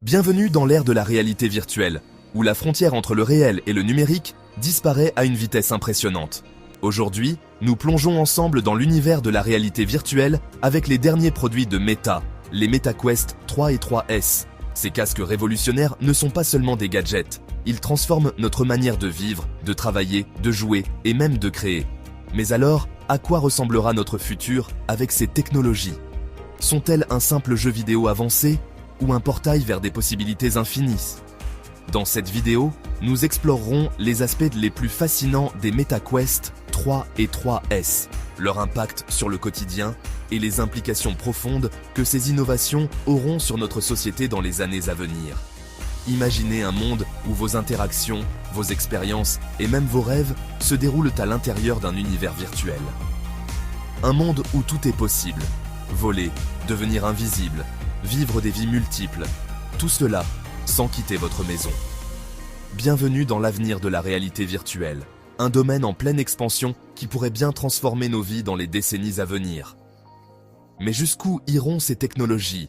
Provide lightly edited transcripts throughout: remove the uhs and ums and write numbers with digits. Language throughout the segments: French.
Bienvenue dans l'ère de la réalité virtuelle, où la frontière entre le réel et le numérique disparaît à une vitesse impressionnante. Aujourd'hui, nous plongeons ensemble dans l'univers de la réalité virtuelle avec les derniers produits de Meta, les MetaQuest 3 et 3S. Ces casques révolutionnaires ne sont pas seulement des gadgets, ils transforment notre manière de vivre, de travailler, de jouer et même de créer. Mais alors, à quoi ressemblera notre futur avec ces technologies? Sont-elles un simple jeu vidéo avancé ou un portail vers des possibilités infinies? Dans cette vidéo, nous explorerons les aspects les plus fascinants des MetaQuest 3 et 3S, leur impact sur le quotidien et les implications profondes que ces innovations auront sur notre société dans les années à venir. Imaginez un monde où vos interactions, vos expériences et même vos rêves se déroulent à l'intérieur d'un univers virtuel. Un monde où tout est possible. Voler, devenir invisible, vivre des vies multiples. Tout cela sans quitter votre maison. Bienvenue dans l'avenir de la réalité virtuelle, un domaine en pleine expansion qui pourrait bien transformer nos vies dans les décennies à venir. Mais jusqu'où iront ces technologies?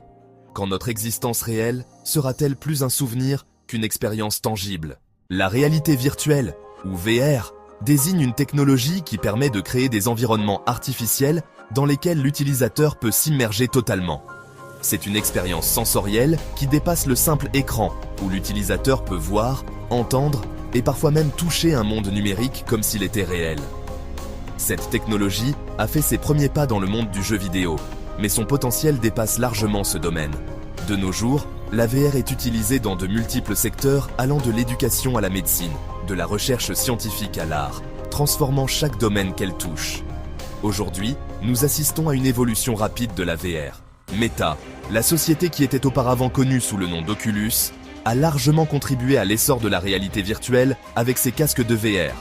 Quand notre existence réelle sera-t-elle plus un souvenir qu'une expérience tangible? La réalité virtuelle, ou VR, désigne une technologie qui permet de créer des environnements artificiels dans lesquels l'utilisateur peut s'immerger totalement. C'est une expérience sensorielle qui dépasse le simple écran, où l'utilisateur peut voir, entendre et parfois même toucher un monde numérique comme s'il était réel. Cette technologie a fait ses premiers pas dans le monde du jeu vidéo, mais son potentiel dépasse largement ce domaine. De nos jours, la VR est utilisée dans de multiples secteurs allant de l'éducation à la médecine, de la recherche scientifique à l'art, transformant chaque domaine qu'elle touche. Aujourd'hui, nous assistons à une évolution rapide de la VR. Meta, la société qui était auparavant connue sous le nom d'Oculus, a largement contribué à l'essor de la réalité virtuelle avec ses casques de VR.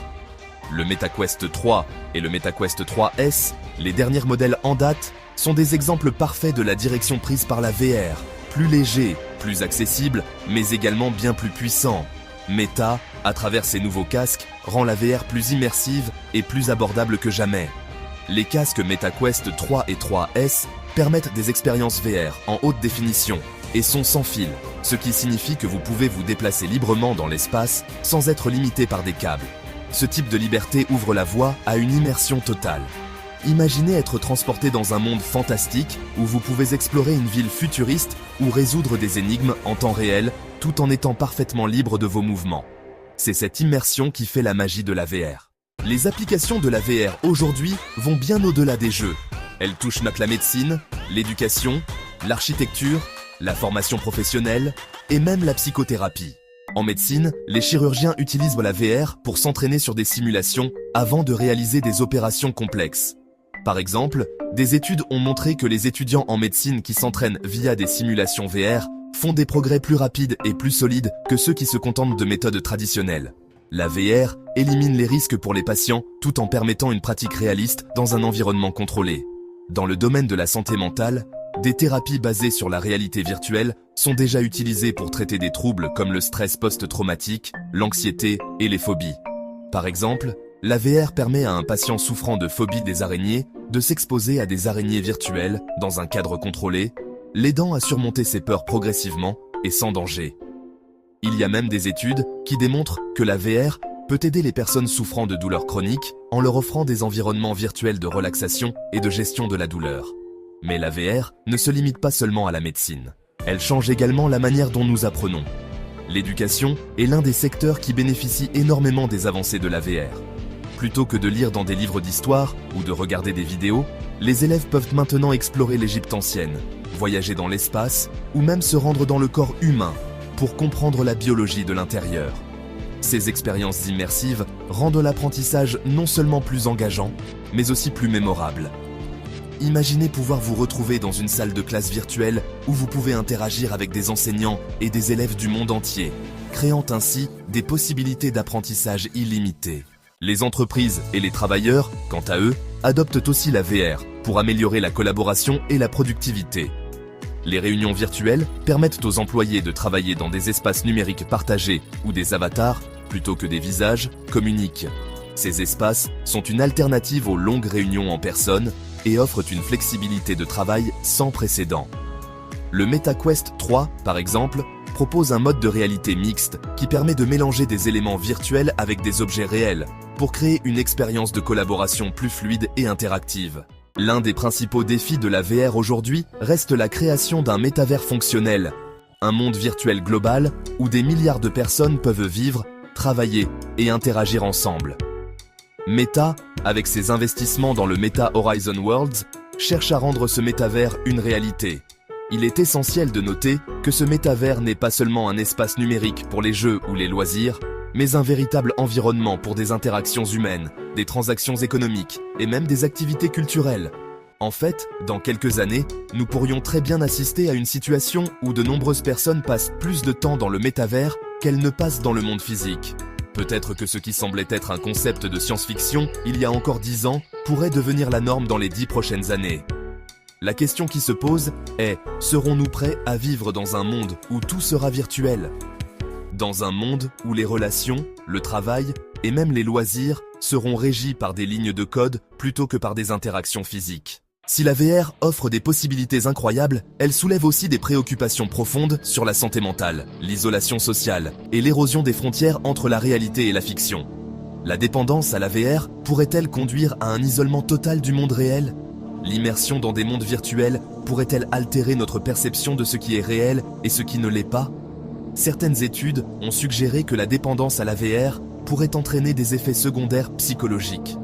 Le MetaQuest 3 et le MetaQuest 3S, les derniers modèles en date, sont des exemples parfaits de la direction prise par la VR, plus léger, plus accessible, mais également bien plus puissant. Meta, à travers ses nouveaux casques, rend la VR plus immersive et plus abordable que jamais. Les casques MetaQuest 3 et 3S permettent des expériences VR en haute définition et sont sans fil, ce qui signifie que vous pouvez vous déplacer librement dans l'espace sans être limité par des câbles. Ce type de liberté ouvre la voie à une immersion totale. Imaginez être transporté dans un monde fantastique où vous pouvez explorer une ville futuriste ou résoudre des énigmes en temps réel tout en étant parfaitement libre de vos mouvements. C'est cette immersion qui fait la magie de la VR. Les applications de la VR aujourd'hui vont bien au-delà des jeux. Elles touchent la médecine, l'éducation, l'architecture, la formation professionnelle et même la psychothérapie. En médecine, les chirurgiens utilisent la VR pour s'entraîner sur des simulations avant de réaliser des opérations complexes. Par exemple, des études ont montré que les étudiants en médecine qui s'entraînent via des simulations VR font des progrès plus rapides et plus solides que ceux qui se contentent de méthodes traditionnelles. La VR élimine les risques pour les patients tout en permettant une pratique réaliste dans un environnement contrôlé. Dans le domaine de la santé mentale, des thérapies basées sur la réalité virtuelle sont déjà utilisées pour traiter des troubles comme le stress post-traumatique, l'anxiété et les phobies. Par exemple, la VR permet à un patient souffrant de phobie des araignées de s'exposer à des araignées virtuelles dans un cadre contrôlé, l'aidant à surmonter ses peurs progressivement et sans danger. Il y a même des études qui démontrent que la VR peut aider les personnes souffrant de douleurs chroniques en leur offrant des environnements virtuels de relaxation et de gestion de la douleur. Mais la VR ne se limite pas seulement à la médecine. Elle change également la manière dont nous apprenons. L'éducation est l'un des secteurs qui bénéficie énormément des avancées de la VR. Plutôt que de lire dans des livres d'histoire ou de regarder des vidéos, les élèves peuvent maintenant explorer l'Égypte ancienne, voyager dans l'espace ou même se rendre dans le corps humain pour comprendre la biologie de l'intérieur. Ces expériences immersives rendent l'apprentissage non seulement plus engageant, mais aussi plus mémorable. Imaginez pouvoir vous retrouver dans une salle de classe virtuelle où vous pouvez interagir avec des enseignants et des élèves du monde entier, créant ainsi des possibilités d'apprentissage illimitées. Les entreprises et les travailleurs, quant à eux, adoptent aussi la VR pour améliorer la collaboration et la productivité. Les réunions virtuelles permettent aux employés de travailler dans des espaces numériques partagés ou des avatars, plutôt que des visages, communiques. Ces espaces sont une alternative aux longues réunions en personne et offrent une flexibilité de travail sans précédent. Le MetaQuest 3, par exemple, propose un mode de réalité mixte qui permet de mélanger des éléments virtuels avec des objets réels pour créer une expérience de collaboration plus fluide et interactive. L'un des principaux défis de la VR aujourd'hui reste la création d'un métavers fonctionnel, un monde virtuel global où des milliards de personnes peuvent vivre, travailler et interagir ensemble. Meta, avec ses investissements dans le Meta Horizon Worlds, cherche à rendre ce métavers une réalité. Il est essentiel de noter que ce métavers n'est pas seulement un espace numérique pour les jeux ou les loisirs, mais un véritable environnement pour des interactions humaines, des transactions économiques et même des activités culturelles. En fait, dans quelques années, nous pourrions très bien assister à une situation où de nombreuses personnes passent plus de temps dans le métavers qu'elles ne passent dans le monde physique. Peut-être que ce qui semblait être un concept de science-fiction il y a encore 10 ans pourrait devenir la norme dans les 10 prochaines années. La question qui se pose est, serons-nous prêts à vivre dans un monde où tout sera virtuel ? Dans un monde où les relations, le travail et même les loisirs seront régis par des lignes de code plutôt que par des interactions physiques. Si la VR offre des possibilités incroyables, elle soulève aussi des préoccupations profondes sur la santé mentale, l'isolation sociale et l'érosion des frontières entre la réalité et la fiction. La dépendance à la VR pourrait-elle conduire à un isolement total du monde réel ? L'immersion dans des mondes virtuels pourrait-elle altérer notre perception de ce qui est réel et ce qui ne l'est pas ? Certaines études ont suggéré que la dépendance à la VR pourrait entraîner des effets secondaires psychologiques.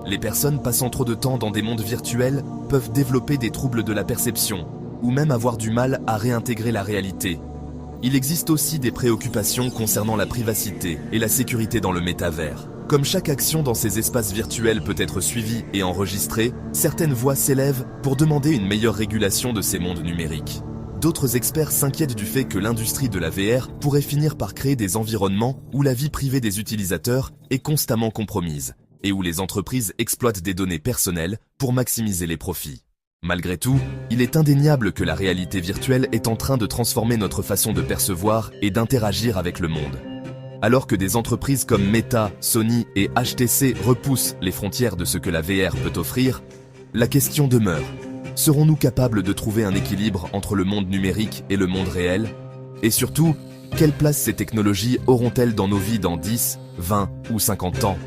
Les personnes passant trop de temps dans des mondes virtuels peuvent développer des troubles de la perception, ou même avoir du mal à réintégrer la réalité. Il existe aussi des préoccupations concernant la privacité et la sécurité dans le métavers. Comme chaque action dans ces espaces virtuels peut être suivie et enregistrée, certaines voix s'élèvent pour demander une meilleure régulation de ces mondes numériques. D'autres experts s'inquiètent du fait que l'industrie de la VR pourrait finir par créer des environnements où la vie privée des utilisateurs est constamment compromise et où les entreprises exploitent des données personnelles pour maximiser les profits. Malgré tout, il est indéniable que la réalité virtuelle est en train de transformer notre façon de percevoir et d'interagir avec le monde. Alors que des entreprises comme Meta, Sony et HTC repoussent les frontières de ce que la VR peut offrir, la question demeure. Serons-nous capables de trouver un équilibre entre le monde numérique et le monde réel ? Et surtout, quelle place ces technologies auront-elles dans nos vies dans 10, 20 ou 50 ans ?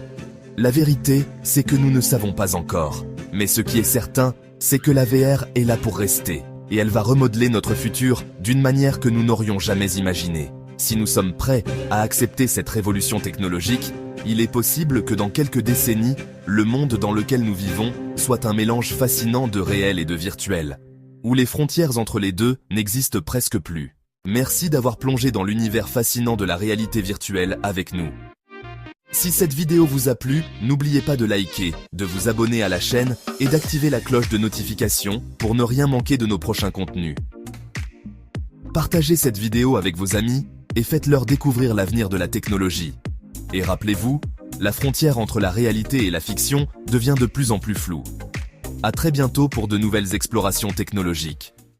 La vérité, c'est que nous ne savons pas encore. Mais ce qui est certain, c'est que la VR est là pour rester. Et elle va remodeler notre futur d'une manière que nous n'aurions jamais imaginée. Si nous sommes prêts à accepter cette révolution technologique, il est possible que dans quelques décennies, le monde dans lequel nous vivons soit un mélange fascinant de réel et de virtuel, où les frontières entre les deux n'existent presque plus. Merci d'avoir plongé dans l'univers fascinant de la réalité virtuelle avec nous. Si cette vidéo vous a plu, n'oubliez pas de liker, de vous abonner à la chaîne et d'activer la cloche de notification pour ne rien manquer de nos prochains contenus. Partagez cette vidéo avec vos amis et faites-leur découvrir l'avenir de la technologie. Et rappelez-vous, la frontière entre la réalité et la fiction devient de plus en plus floue. À très bientôt pour de nouvelles explorations technologiques.